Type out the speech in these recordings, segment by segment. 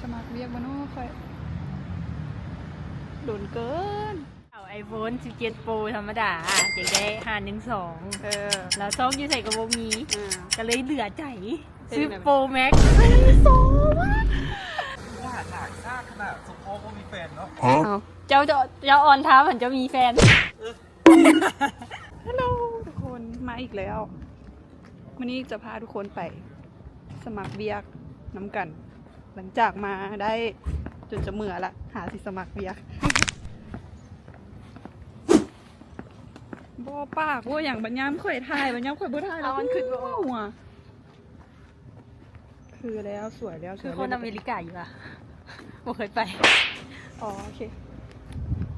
สมัครเรียกมาโน่ค่อยโดนเกินเอา iPhone 17 Pro ธรรมดาอยากได้512แล้วซ่อมอยู่ใส่กระบอกมีก็เลยเหลือใจซื้อ Pro Max โซ่ว่ะว่าหนักซากขนาดสมพงษ์ก็มีแฟนเนาะเจ้าออนท้าเหมือนจะมีแฟนฮัลโหลทุกคนมาอีกแล้ววันนี้จะพาทุกคนไปสมัครเบียกน้ำกันหลังจากมาได้จนจะเมื่อละหาสิสมัครเบียกบ่ปากว่าอย่างบัญญัติข่อยถ่ายบัญญัติข่อยบ่ถ่ายแล้วมันคือหัวคือแล้วสวยแล้วคือคนอเมริกาอยู่อะบ่เคยไปอ๋อโอเค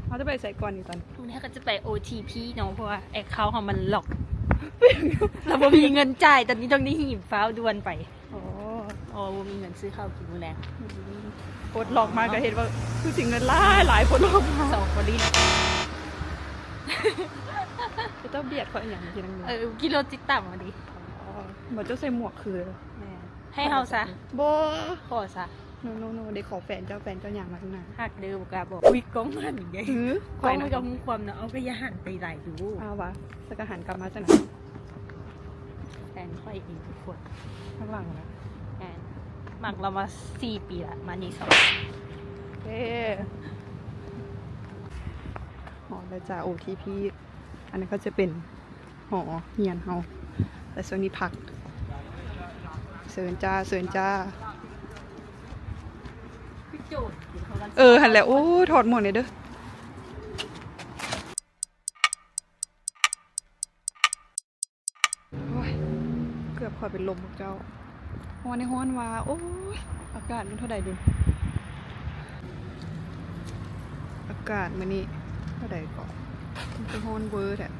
เขาจะไปใส่ก่อนอยู่ตอนนี้ก็จะไป OTP เนาะเพราะว่าแอคเคาท์ของมันหลอกเราบ่มีเงินจ่ายตอนนี้ต้องได้หีบฟ้าวด่วนไปอ๋อบ่มีเงินซื้อข้าวกินมื้อแลงโคตรหลอกมาก็เห็นว่าคือสิ่งเงินหลายคนหลอกมา2คนนี้จะต้องเบียดเขาอย่างที่นั่นกิโลจิตต่ำมาดิเหมือนเจ้าใส่หมวกคือให้เฮาซะโบขอซะโนเด็กขอแฟนเจ้าอย่างมาข้างหน้าหักเด้อบ่กล้าบอกอุ๊ยกล้องหันไงกล้องมันก็มีความนะเอาก็อย่าหันไปหลายดูวะสักหันกลับมาจังไหนแฟนค่อยอีกทุกคนข้างหลังนะหมักเรามา4 ปีละมานี่2หอแล้วจ้า OTP อันนี้ก็จะเป็นหอเฮียนเฮาแต่ส่วนนี้พักเสิร์นจ้าหันแล้วโอ้ถอดหมดเลยเด้อเกือบขอเป็นลมพวกเจ้าวันนี้ฮ้อนว่าโอ้ยอากาศมันเท่าใดดูอากาศมันนี่เท่าใดก่อนมันจะฮ้อนเวอร์แท้5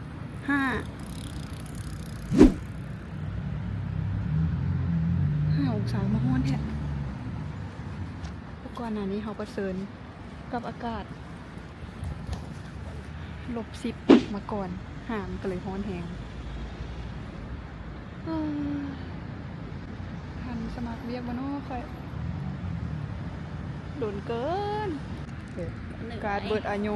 องศามาฮ้อนแท้ก่อนหน้านี้เขาก็เซินกับอากาศ-10มาก่อนห่ามก็เลยฮ้อนแหงทันสมัครเรียกมาโน่ค่อยโดนเกินการเบิดอายุ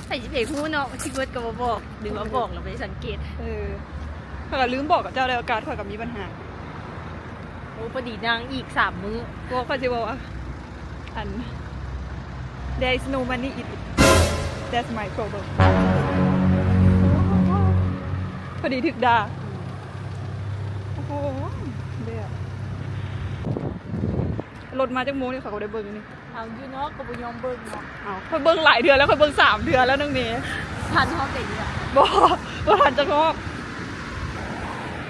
ใส่เพลงฮู้เนาะที่เบิดก็บ่บอกหรือว่าบอกเราไปสังเกตถ้าก็ลืมบอกกับเจ้าแล้วอากาศค่อยก็มีปัญหาโอ้พอดีนางอีก3 มื้อก็ค่อยสิบอกว่าอัน there is no money in it that's my problem พอดีถึกด่าโอ้โหเดี๋ยวรถมาจากโมงนี่เขาก็ได้เบิ้งนี่เอาอยู่เนาะก็บ่ยอมเบิ้งเนาะค่อยเบิ้งหลายเดือนแล้วค่อยเบิ้ง3 เดือนแล้วนึงเมย์ทันฮอบได้ดีอ่ะบ่ทันจะงอก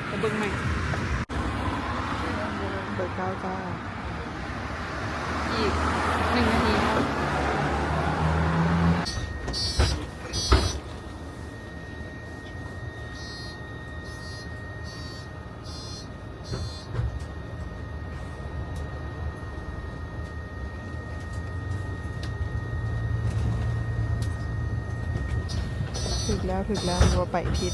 ไปเบิ้งใหม่เบิกก้าวจ้าอีก1 นาทีถึกแล้วว่าไปผิด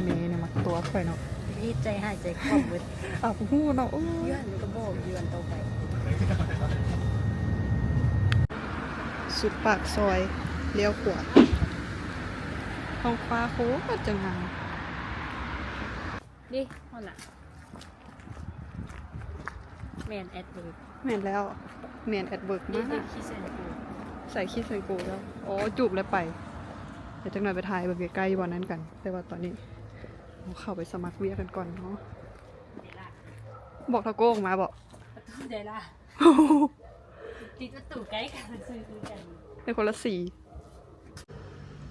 เมย์เนี่ยมักตัวค่อยเนาะรีบใจหายใจคว่ำเบิดฮู้เนาะเยือนก็บอกเยือนต่อไปสุดปากซอยเลี้ยวขวาท้องฟ้าโคตรจะงามดิฮอดล่ะแมนแอดเวิร์กแม่นแล้วแมนแอดเวิร์กมากใส่คิดใส่กูแล้วจูบแล้วไปเดี๋ยวจังหน่อยไปถ่ายแบบใกล้ๆวันนั้นกันแต่ว่าตอนนี้เราเข้าไปสมัครเวียกันก่อนเนาะบอกทาโก้ออกมาบอกเดี๋ยวล่ะติดประตูใกล้กันซื้อกันเป็นคนละสี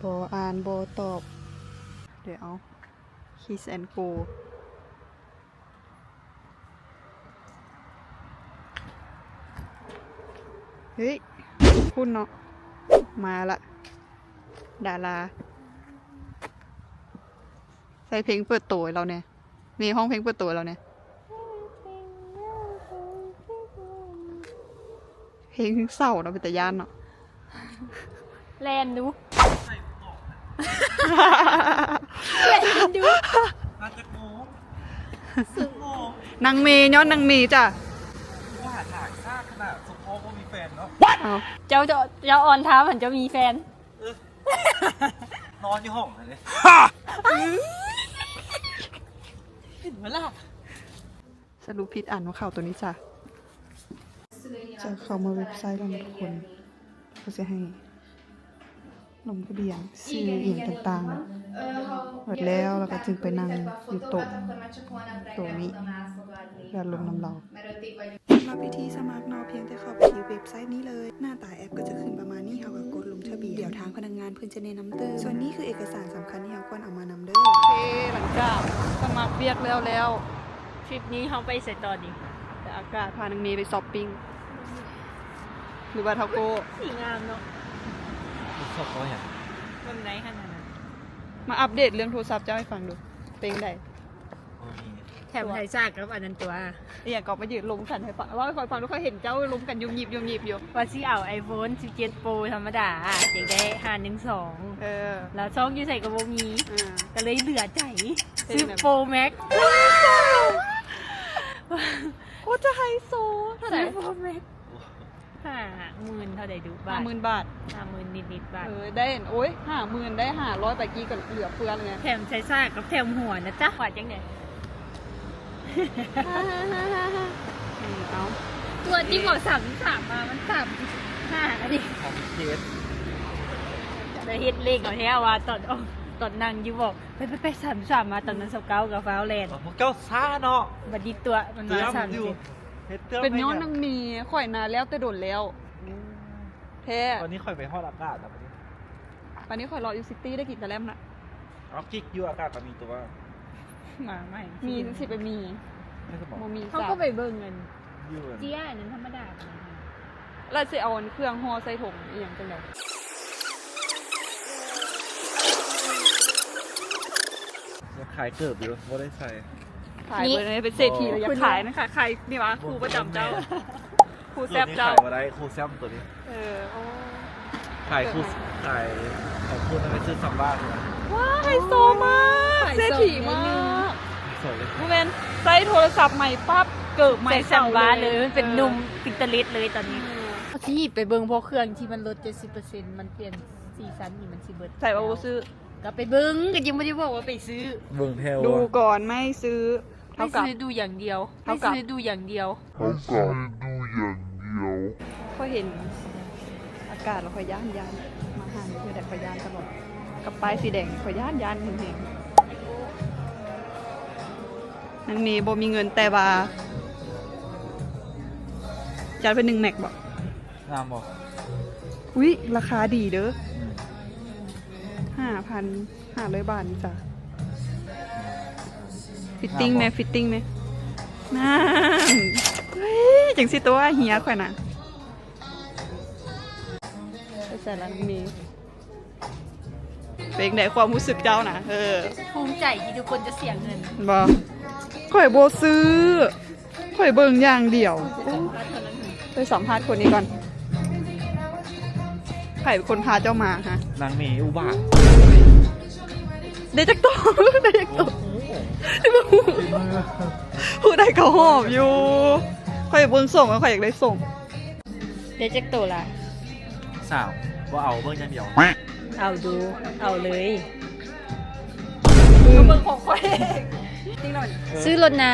บออ่านบอตอบเดี๋ยวเอา Kiss and Go เฮ้ยคุณเนาะมาละดาราใส่เพลงเปิดตัวเราเนี่ยมีห้องเพลงเปิดตัวเราเนี่ยเพลงเศร้าเราเป็นแต่ย่านเนาะแลนดูมาจากโมงนางเมย์ย้อนนางเมย์จ้ะว่าหนักซ นาดสมพอก็มีแฟนเนาะ เอา เจ้าออนท้าเหมือนจะมีแฟน นอนอยู่ห้องเลย เห็นไหมล่ะ สรุปผิดอ่านว่าข่าวตัวนี้จ้ะจะเข้ามาเว็บไซต์แล้วนะทุกคนเขาจะให้ลงทะเบียนชื่อเอียงต่างๆหมดแล้วก็จึงไปนั่งอยู่โต๊ะนี้แล้วลงนำเราสำหรับวิธีสมัครเนาะเพียงแต่เข้าไปที่เว็บไซต์นี้เลย หน้าตาแอปก็จะขึ้นประมาณนี้เขาก็กดลงทะเบียนเดี๋ยวทางพนักงานเพิ่นจะแนะนำเติมส่วนนี้คือเอกสารสำคัญที่เราควรเอามานำเด้อโอเคหลังจากสมัครเรียกแล้ว ทริปนี้เขาไปใส่ตอนนี้ แต่อากาศพานังเมย์ไปช้อปปิ้งหรือว่าเทาโก้ สีงามเนาะ ชอบเขาอย่าง เบิ่งได้ขนาดนั้น มาอัปเดตเรื่องโทรศัพท์เจ้าให้ฟังดูเป็นไง แถมไทยซากกับอันนั้นตัว อย่างก็มายืนล้มกันให้ฟังเล่าให้ฟังดูค่อยเห็นเจ้าล้มกันยุ่มยิบอยู่ ว่าสิเอา iPhone 17 Pro ธรรมดาอยากได้512 เออ แล้วช่องอยู่ใส่กับบ่มี อ่า ก็เลยเหลือใจ เป็น ซื้อ ไง Pro Max โคตรจะไฮโซเท่าไหร่ ซื้อ Pro Max 50,000เท่าใดดูบาท 50,000 บาท 50,000นิดๆบาท ได้โอ้ย50,000ได้500ไปกี้ก็เหลือเฟือเลยไง แถมไทยซากกับแถมหัวนะจ๊ะว่าจังได๋ เอา ตัวที่บอก33มามัน35แล้วดิ ของเคส จะเฮ็ดเลขเอาแท้ว่าตอนนั่งอยู่บอกไป33มาตอนนั้น29กับฟ้าวแลนด์ พวกเจ้าซ่าเนาะ บัดนี้ตัวมัน เตรี มาย มอยู่ 37 เฮ็ดเตรียม เป็นย้อนนางมีข่อยนาแล้วแต่โดนแล้วแท้ วันนี้ค่อยไปฮอดอากาศแล้ววันนี้ วันนี้ข่อยรออยู่ซิตี้ได้กินแต่แลมน่ะ เอากิ๊กอยู่อากาศก็มีตัว มาใหม่ มีสิไปมี ไม่สมอง บ่มี เขา จ้ะ ก็ไปเบิ่งเงิน อยู่ เจี้ยอันนั้นธรรมดา แล้วสิเอาเครื่องห่อใส่ถุงอีหยังจังได๋ จะขายเกิบอยู่ว่าได้ใส่ ขายเบอร์นี้เป็นเศรษฐีเลยอยากขายนะคะขายนี่วะครูประจำเจ้าครูแซบเจ้า ขายมาได้ครูแซมตัวนี้ เออโอ้ ขายครูขายครูนั่นไปซื้อซัมบ้าเลยนะ ว้าไฮโซมากเศรษฐีมาก สวยเลย ผู้เป็นใช้โทรศัพท์ใหม่ปั๊บเกิดใหม่ ใส่แซมบ้าเลยมันเป็นหนุ่มปินเตอร์ลิสเลยตอนนี้ที่ไปเบิ่งเพราะเครื่องที่มันลด 70% มันเปลี่ยนสีสันนี่มันสิเบิด ใส่บาบูซื้อ ก็ไปเบิ่งก็ยังไม่ได้บอกว่าไปซื้อ เบิ่งแถว ดูก่อนไม่ซื้อ ไม่ เท่ากับ ซื้อดูอย่างเดียว เท่า ไม่ กับ ซื้อดูอย่างเดียว ก็เห็นอากาศเราคอยย่านมาห่างคือแต่คอยย่านตลอดกับป้ายสีแดงคอยย่านเห็นนางเมย์บ่มีเงินแต่ว่าจัดเป็น1 แม็กบอก งามบอก อุ๊ยราคาดีเด้อ 5,500 บาทนี่จ้ะฟิตติ้งไหมฟิตติ้งไหมนั่นเฮ้ยจังสิตัวเฮียข่อยน่ะไปใส่ร้านนี้เป็นไงความรู้สึกเจ้านะภูมิใจที่ทุกคนจะเสียเงิน บอข่อยโบซื้อข่อยเบิ่งอย่างเดียวไปสัมภาษณ์คนนี้ก่อนใครเป็นคนพาเจ้ามาฮะ นางเมย์อุบาท ได้จักตัว ได้จักตัวผู้ใดเขาหอบอยู่ข่อยเบิ่งส่งแล้วข่อยอยากได้ส่ง เดี๋ยวจะโตละ สาวว่าเอาเบิ่งอย่างเดียว เอาดู เอาเลย เบิ่งของข่อยจริงหน่อย ซื้อรถนะ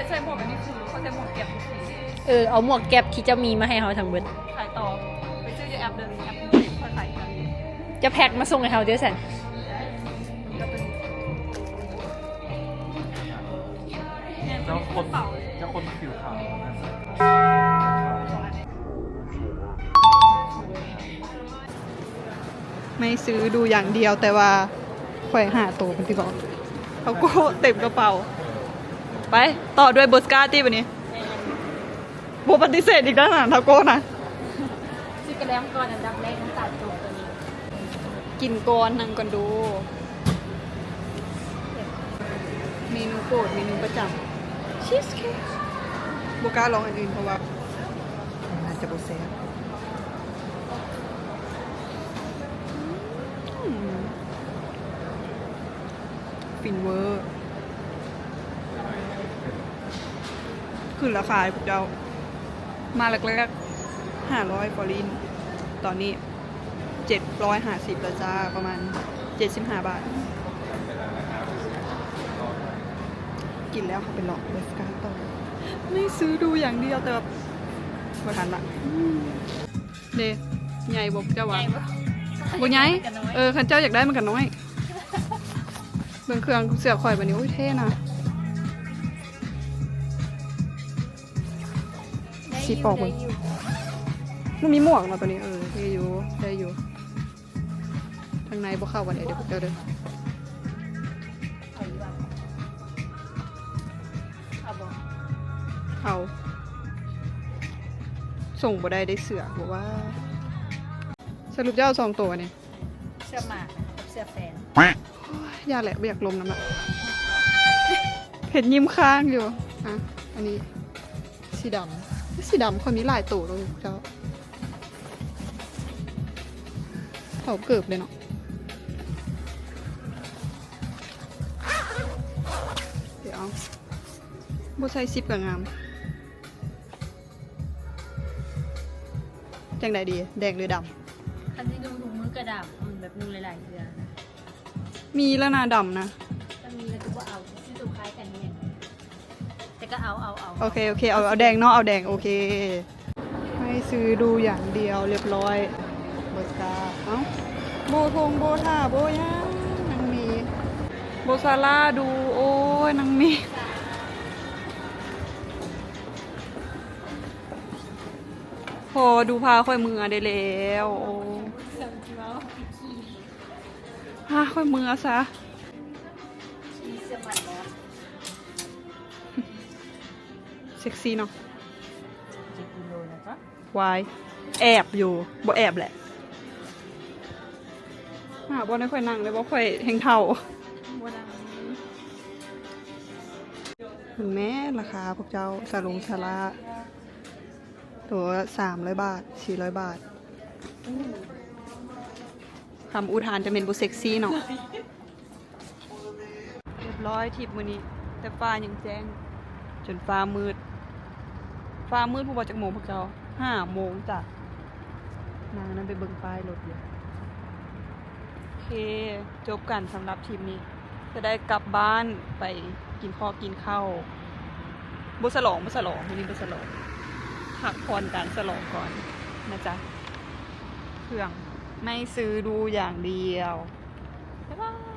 ใส่หมวกแบบนี้คือเขาใส่หมวกเก็บ เอาหมวกแก๊ปที่จะมีมาให้เขาทั้งเบิด ขายต่อไปซื้อจากแอปเดินแอปนี้ค่อยขายกัน จะแพ็คมาส่งให้เขาเดี๋ยวสัน เจ้าคนมาผิวขาว ไม่ซื้อดูอย่างเดียวแต่ว่าข่อยหาตัวมันที่บอกเขาก็เต็มกระเป๋าไปต่อด้วยเบอร์สกาตี้วันนี้โบปฏิเสธอีกแล้วนะทาโก้นะ ซื้อกระแลมก่อนอันดับแรกต้องตัดตัวตัวนี้ กินก่อนนั่งก่อนดู เมนูโปรดเมนูประจำชีสเค้กโบกล้าลองอันอื่นเพราะว่าอาจจะโบแซ่บฟินเวอร์ ขึ้นราคาให้พวกเจ้ามาแรกๆ500ฟอรินตอนนี้750แล้วจ้าประมาณ75 บาท กินแล้วเขาไปลองเบสกาต่อไม่ซื้อดูอย่างเดียวแต่แบบบ่ทันละเด้ใหญ่บอกเจ้าว่าบ่ใหญ่คันเจ้าอยากได้มันกันน้อยเบิ่งเครื่องเสือข่อยบัดนี้โอ้ยเท่นะสีปอกเบิ่งมันมีหมวกเนาะตัวนี้ได้อยู่ทางในบ่เข้าวันนี้เดี๋ยวพวกเจ้าเด้อเอาส่งบ่ได้เสือบอกว่าสรุปเจ้า2 ตัวนี่ เสื้อหมากกับเสื้อแฟน อย่าแหละไม่อยากลมน้ำละเห็นยิ้มค้างอยู่อ่ะอันนี้สีดำคนนี้หลายตัวเลยเจ้าเขาเกิบเลยเนาะเดี๋ยวบัใส่ซิปกับงามจังใดดีแดงหรือดำ คันที่ดูถุงมือกระดาษมันแบบนูหลายๆเดือน มีแล้วนาดำนะ ถ้ามีแล้วก็เอาที่ตัวคล้ายกันเนี่ยแต่ก็เอา โอเคเอาแดงเนาะเอาแดงโอเคให้ซื้อดูอย่างเดียวเรียบร้อยเบิร์กาเอ้าโบทงโบท่าโบย่างนางมีโบซาร่าดูโอ้ยนางมีพอดูพาค่อยมือได้แล้วโอ้พาค่อยมือซะเซ็กซี่เนาะวายแอบอยู่บ่แอบแหละบ่ได้ค่อยนั่งเลยบ่ค่อยแหงเท่าคุณแม่ราคาพวกเจ้าสาราตัว300 บาท400 บาทคำอุทานจะเป็นบุเซ็กซี่เนาะเรียบร้อยทิปมื้อนี้แต่ฟ้ายังแจ้งจนฟ้ามืดผู้บอกจากโมงพวกเจ้า5 โมงจ้ะนางนั้นไปเบิ่งป้ายรถอยู่โอเคจบกันสำหรับทีมนี้จะได้กลับบ้านไปกินข้าวบุฉลองวันนี้บุฉลองพักผ่อนการฉลองก่อนนะจ๊ะเครื่องไม่ซื้อดูอย่างเดียวบ๊ายบาย